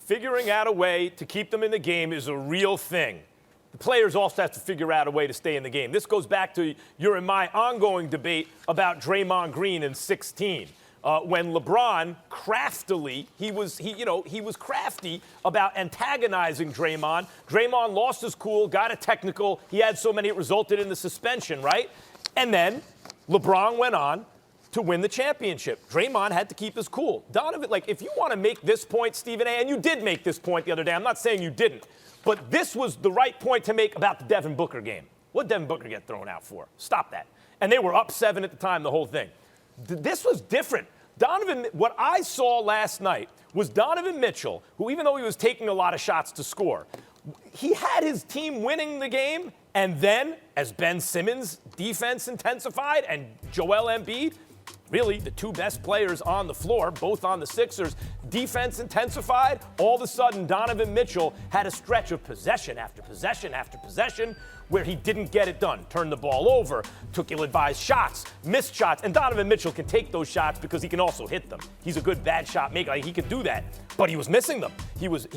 figuring out a way to keep them in the game is a real thing. The players also have to figure out a way to stay in the game. This goes back to your and my ongoing debate about Draymond Green in 16. When LeBron craftily, he was crafty about antagonizing Draymond. Draymond lost his cool, got a technical. He had so many, it resulted in the suspension, right? And then LeBron went on to win the championship. Draymond had to keep his cool. Donovan, if you want to make this point, Stephen A., and you did make this point the other day, I'm not saying you didn't, but this was the right point to make about the Devin Booker game. What did Devin Booker get thrown out for? Stop that. And they were up 7 at the time, the whole thing. This was different. What I saw last night was Donovan Mitchell, who, even though he was taking a lot of shots to score, he had his team winning the game, and then, as Ben Simmons' defense intensified and Joel Embiid, really the two best players on the floor, both on the Sixers, defense intensified, all of a sudden Donovan Mitchell had a stretch of possession after possession after possession where he didn't get it done. Turned the ball over, took ill-advised shots, missed shots, and Donovan Mitchell can take those shots because he can also hit them. He's a good bad shot maker. He can do that, but he was missing them. He was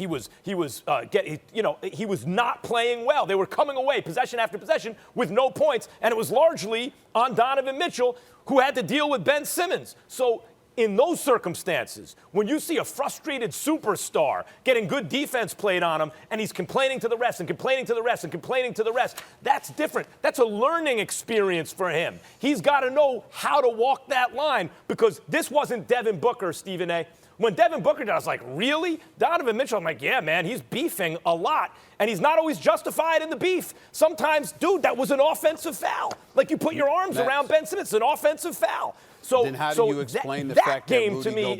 not playing well. They were coming away possession after possession with no points, and it was largely on Donovan Mitchell, who had to deal with Ben Simmons. So in those circumstances, when you see a frustrated superstar getting good defense played on him and he's complaining to the refs and complaining to the refs and complaining to the refs, that's different. That's a learning experience for him. He's got to know how to walk that line because this wasn't Devin Booker, Stephen A. When Devin Booker did, I was like, really? Donovan Mitchell, I'm like, yeah, man, he's beefing a lot. And he's not always justified in the beef. Sometimes, dude, that was an offensive foul. Like you put your arms around Ben Simmons, it's an offensive foul. So then how do you explain the fact that game Rudy to me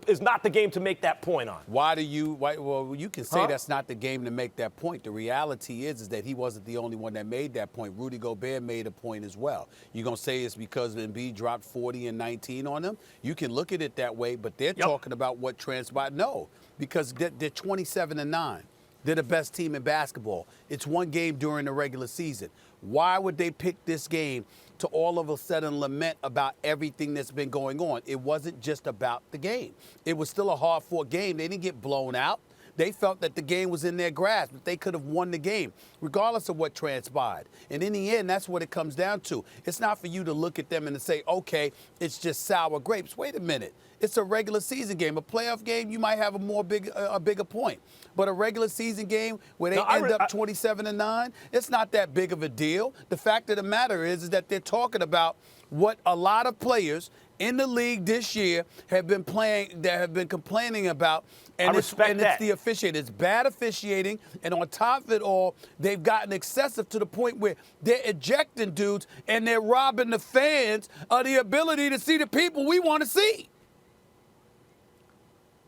is not the game to make that point on? Well, you can say that's not the game to make that point. The reality is that he wasn't the only one that made that point. Rudy Gobert made a point as well. You're going to say it's because Embiid dropped 40 and 19 on them? You can look at it that way, but they're talking about what transpired. No, because they're 27-9. They're the best team in basketball. It's one game during the regular season. Why would they pick this game to all of a sudden lament about everything that's been going on? It wasn't just about the game. It was still a hard-fought game. They didn't get blown out. They felt that the game was in their grasp, that they could have won the game, regardless of what transpired. And in the end, that's what it comes down to. It's not for you to look at them and to say, okay, it's just sour grapes. Wait a minute. It's a regular season game. A playoff game, you might have a bigger point. But a regular season game where they end up 27-9, it's not that big of a deal. The fact of the matter is that they're talking about what a lot of players in the league this year have been complaining about, and it's the officiating. It's bad officiating, and on top of it all, they've gotten excessive to the point where they're ejecting dudes and they're robbing the fans of the ability to see the people we want to see.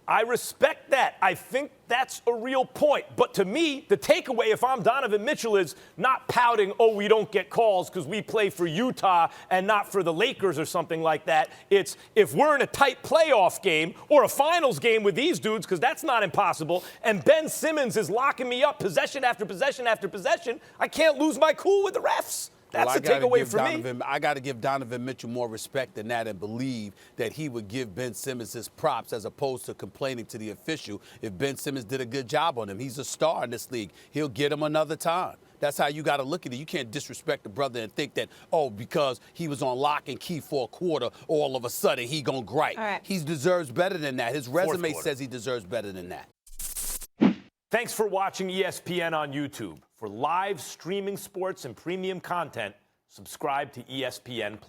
I respect that. I think that's a real point. But to me, the takeaway, if I'm Donovan Mitchell, is not pouting, oh, we don't get calls because we play for Utah and not for the Lakers or something like that. It's if we're in a tight playoff game or a finals game with these dudes, because that's not impossible, and Ben Simmons is locking me up possession after possession after possession, I can't lose my cool with the refs. That's the takeaway for me. I got to give Donovan Mitchell more respect than that and believe that he would give Ben Simmons his props as opposed to complaining to the official if Ben Simmons did a good job on him. He's a star in this league. He'll get him another time. That's how you got to look at it. You can't disrespect the brother and think that, oh, because he was on lock and key for a quarter, all of a sudden he gonna gripe. Right. He deserves better than that. His resume says he deserves better than that. Thanks for watching ESPN on YouTube. For live streaming sports and premium content, subscribe to ESPN+.